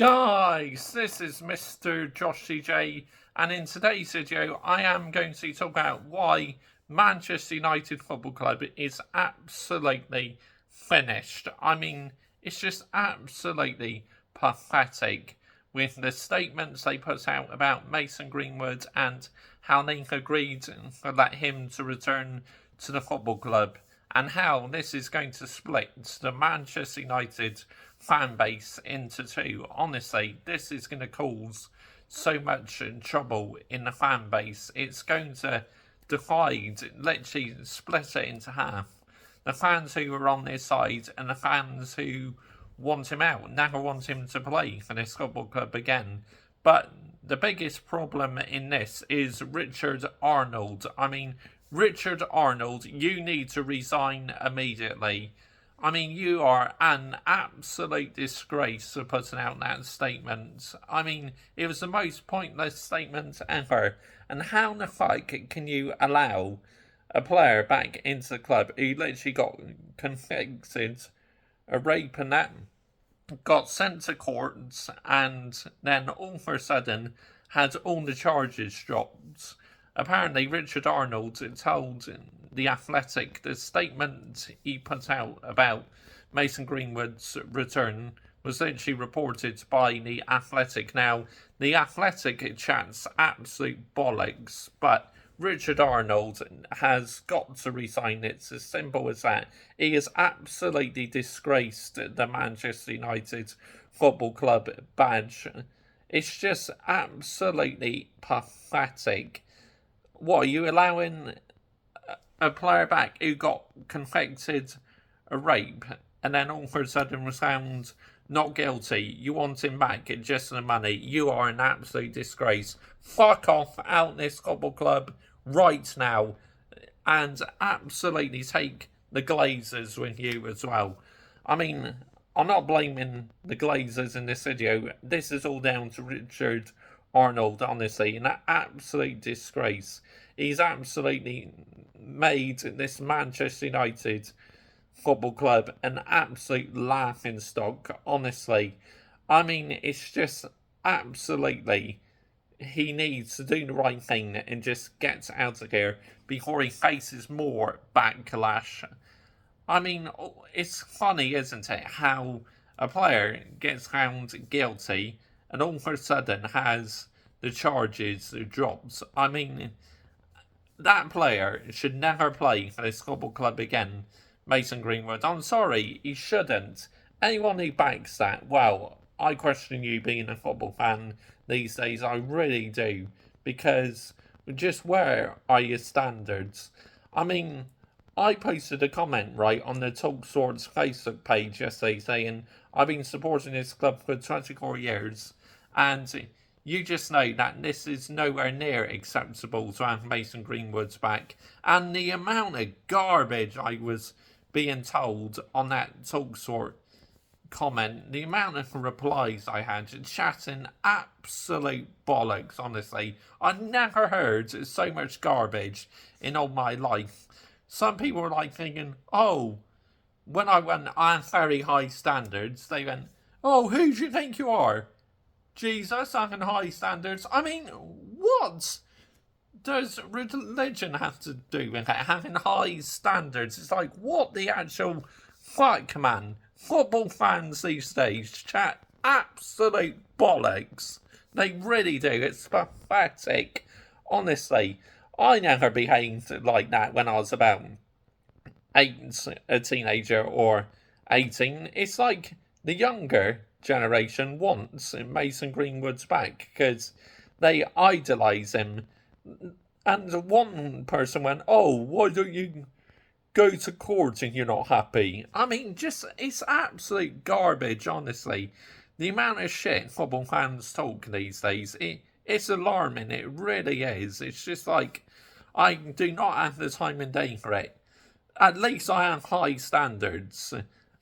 Guys, this is Mr. Josh CJ, and in today's video I am going to talk about why Manchester United Football Club is absolutely finished. I mean, it's just absolutely pathetic with the statements they put out about Mason Greenwood and how they agreed to let him to return to the football club, and how this is going to split the Manchester United fan base into two. Honestly, this is going to cause so much trouble in the fan base. It's going to divide, literally split it into half. The fans who are on this side and the fans who want him out, never want him to play for this football club again. But the biggest problem in this is Richard Arnold. I mean, Richard Arnold, you need to resign immediately. I mean, you are an absolute disgrace for putting out that statement. I mean, it was the most pointless statement ever. And how the fuck can you allow a player back into the club who literally got convicted of rape and that, got sent to court, and then all of a sudden had all the charges dropped? Apparently, Richard Arnold told The Athletic the statement he put out about Mason Greenwood's return was literally reported by The Athletic. Now, The Athletic chats absolute bollocks, but Richard Arnold has got to resign. It's as simple as that. He has absolutely disgraced the Manchester United Football Club badge. It's just absolutely pathetic. What, are you allowing a player back who got convicted of rape and then all of a sudden was found not guilty? You want him back just for the money? You are an absolute disgrace. Fuck off out this football club right now, and absolutely take the Glazers with you as well. I mean, I'm not blaming the Glazers in this video. This is all down to Richard Arnold, honestly, an absolute disgrace. He's absolutely made this Manchester United Football Club an absolute laughingstock, honestly. I mean, it's just absolutely, he needs to do the right thing and just get out of here before he faces more backlash. I mean, it's funny, isn't it, how a player gets found guilty and all of a sudden has the charges dropped. I mean, that player should never play for this football club again, Mason Greenwood. I'm sorry, he shouldn't. Anyone who backs that, well, I question you being a football fan these days. I really do. Because just where are your standards? I mean, I posted a comment, right, on the TalkSports Facebook page yesterday saying I've been supporting this club for 24 years, and you just know that this is nowhere near acceptable to have Mason Greenwood's back. And the amount of garbage I was being told on that TalkSport comment, the amount of replies I had, chatting absolute bollocks, honestly. I've never heard so much garbage in all my life. Some people were like thinking, oh, when I went, I have very high standards, they went, oh, who do you think you are? Jesus, having high standards. I mean, what does religion have to do with it? Having high standards? It's like, what the actual fuck, man? Football fans these days chat absolute bollocks. They really do. It's pathetic. Honestly, I never behaved like that when I was about a teenager or 18. It's like the younger generation wants Mason Greenwood's back because they idolise him. And one person went, oh, why don't you go to court and you're not happy? I mean, just, it's absolute garbage, honestly. The amount of shit football fans talk these days, it's alarming. It really is. It's just like, I do not have the time and day for it. At least I have high standards.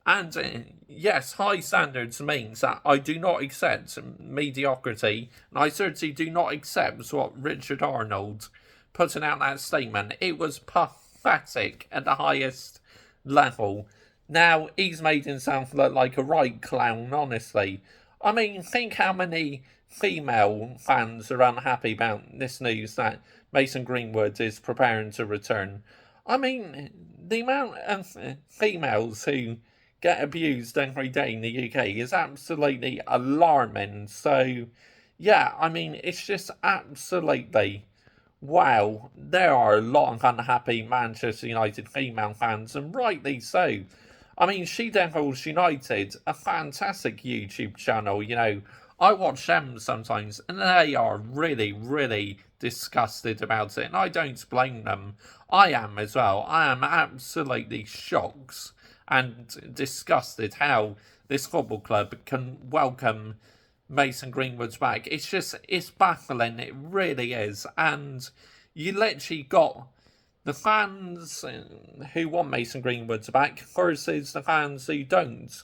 And yes, high standards means that I do not accept mediocrity, and I certainly do not accept what Richard Arnold putting out that statement. It was pathetic at the highest level. Now, he's made himself look like a right clown, honestly. I mean, think how many female fans are unhappy about this news that Mason Greenwood is preparing to return. I mean, the amount of females who get abused every day in the UK is absolutely alarming. So, yeah, I mean, it's just absolutely wow. There are a lot of unhappy Manchester United female fans, and rightly so. I mean, She Devils United, a fantastic YouTube channel, I watch them sometimes, and they are really, really disgusted about it, and I don't blame them. I am as well. I am absolutely shocked and disgusted how this football club can welcome Mason Greenwood's back. It's baffling, it really is, and you literally got the fans who want Mason Greenwood back versus the fans who don't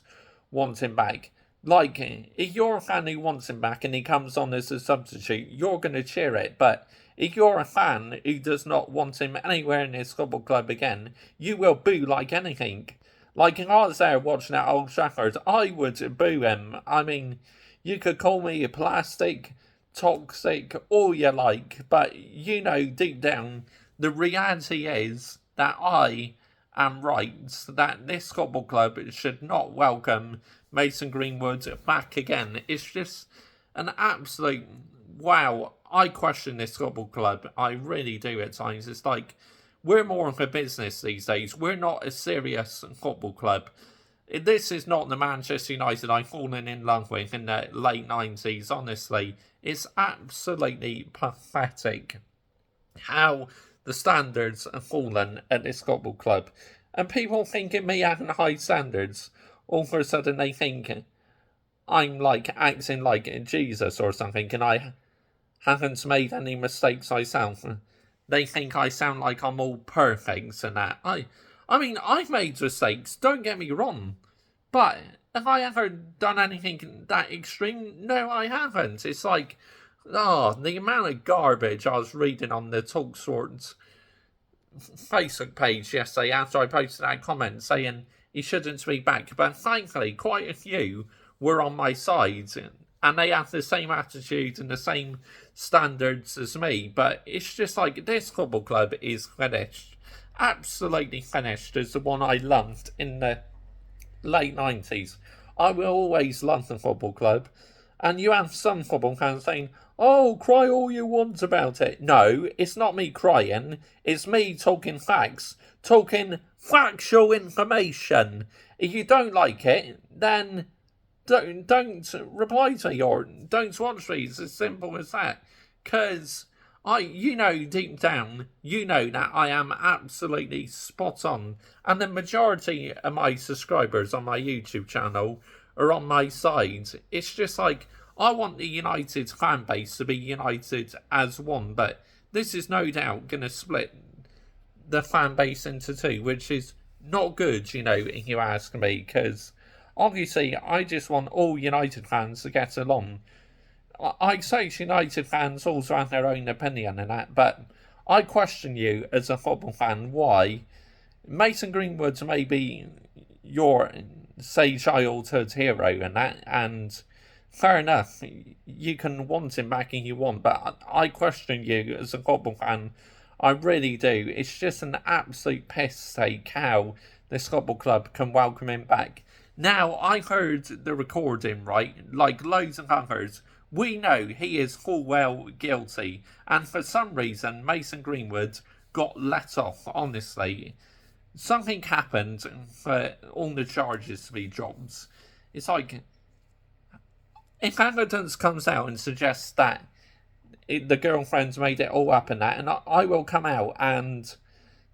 want him back. Like, if you're a fan who wants him back and he comes on as a substitute, you're going to cheer it. But if you're a fan who does not want him anywhere in his football club again, you will boo like anything. Like, if I was there watching at Old Trafford, I would boo him. I mean, you could call me a plastic, toxic, all you like, but deep down, the reality is that I am right, that this football club should not welcome Mason Greenwood back again. It's just an absolute wow. I question this football club. I really do at times. It's like, we're more of a business these days. We're not a serious football club. This is not the Manchester United I've fallen in love with in the late 90s, honestly. It's absolutely pathetic how the standards have fallen at this football club. And people thinking me having high standards, all of a sudden they think I'm like acting like Jesus or something, and I haven't made any mistakes myself. They think I sound like I'm all perfect and that. I mean, I've made mistakes, don't get me wrong, but have I ever done anything that extreme? No, I haven't. It's like, the amount of garbage I was reading on the TalkSport Facebook page yesterday after I posted that comment saying he shouldn't be back, but thankfully quite a few were on my side and they have the same attitude and the same standards as me. But it's just like, this football club is finished, absolutely finished, as the one I loved in the late 90s. I will always love the football club. And you have some football fans saying, oh, cry all you want about it. No, it's not me crying. It's me talking facts. Talking factual information. If you don't like it, then don't reply to me or don't watch me. It's as simple as that. Because deep down, that I am absolutely spot on. And the majority of my subscribers on my YouTube channel are on my side. It's just like, I want the United fan base to be united as one, but this is no doubt going to split the fan base into two, which is not good, if you ask me, because obviously I just want all United fans to get along. I say United fans also have their own opinion in that, but I question you as a football fan why Mason Greenwood may be your, say, childhood hero and that, and fair enough, you can want him back if you want, but I question you as a football fan. I really do. It's just an absolute piss take how this football club can welcome him back. Now, I heard the recording, right? Like loads of others. We know he is full well guilty, and for some reason, Mason Greenwood got let off, honestly. Something happened for all the charges to be dropped. It's like, if evidence comes out and suggests that the girlfriend's made it all up and that, and I will come out and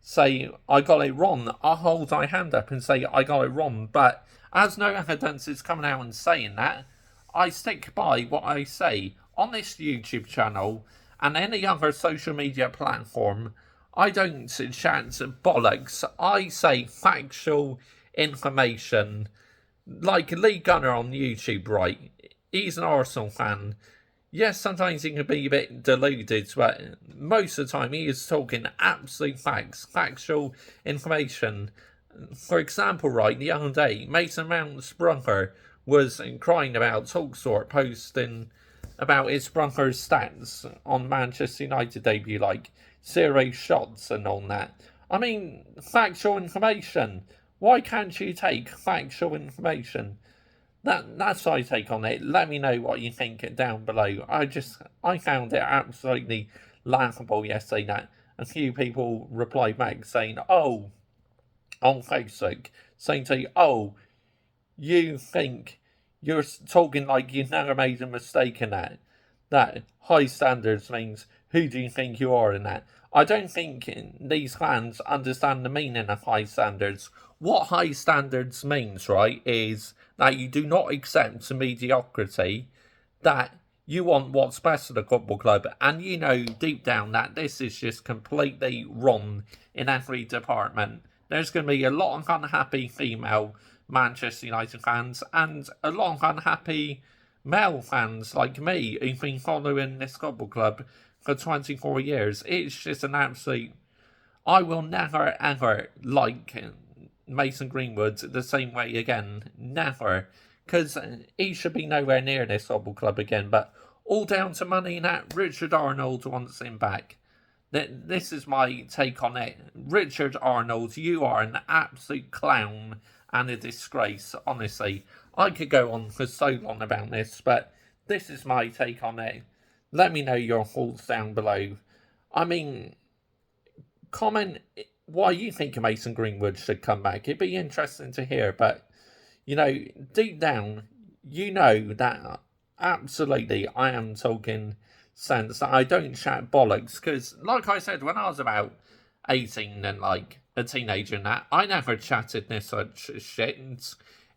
say I got it wrong, I'll hold my hand up and say I got it wrong, but as no evidence is coming out and saying that, I stick by what I say on this YouTube channel and any other social media platform. I don't chat bollocks. I say factual information. Like Lee Gunner on YouTube, right? He's an Arsenal fan. Yes, sometimes he can be a bit deluded, but most of the time he is talking absolute facts, factual information. For example, right, the other day, Mason Mount's brother was crying about Talksport posting about his brother's stats on Manchester United debut, like 0 shots and all that. I mean, factual information. Why can't you take factual information? That's my take on it. Let me know what you think down below. I found it absolutely laughable yesterday that a few people replied back saying, oh, on Facebook, saying to you, oh, you think you're talking like you've never made a mistake in that. That high standards means who do you think you are in that? I don't think these fans understand the meaning of high standards. What high standards means, right, is that you do not accept mediocrity, that you want what's best for the football club, and you know deep down that this is just completely wrong in every department. There's going to be a lot of unhappy female Manchester United fans and a lot of unhappy male fans like me who've been following this football club for 24 years. It's just an absolute... I will never ever like Mason Greenwood the same way again. Never. Because he should be nowhere near this football club again. But all down to money that Richard Arnold wants him back. This is my take on it. Richard Arnold, you are an absolute clown and a disgrace, honestly. I could go on for so long about this, but this is my take on it. Let me know your thoughts down below. I mean, comment why you think Mason Greenwood should come back. It'd be interesting to hear, but, you know, deep down, you know that absolutely I am talking sense, that I don't chat bollocks, because, like I said, when I was about 18 and, like, a teenager and that, I never chatted this such shit, and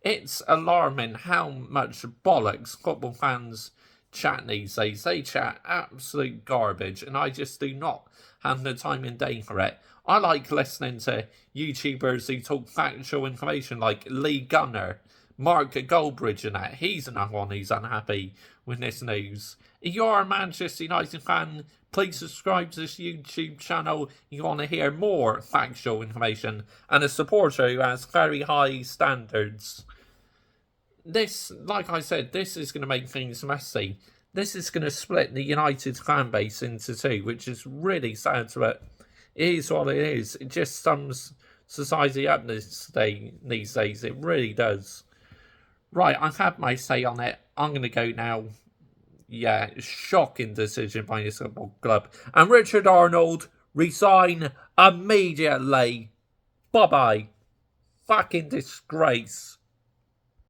it's alarming how much bollocks football fans chat these days. They chat absolute garbage, and I just do not have the time and day for it. I like listening to YouTubers who talk factual information, like Lee Gunner, Mark Goldbridge and that. He's another one who's unhappy with this news. If you're a Manchester United fan, please subscribe to this YouTube channel. You want to hear more factual information and a supporter who has very high standards. This, like I said, this is going to make things messy. This is going to split the United fan base into two, which is really sad, but it is what it is. It just sums society up these days. It really does. Right, I've had my say on it. I'm going to go now. Yeah, shocking decision by this football club. And Richard Arnold, resign immediately. Bye-bye. Fucking disgrace.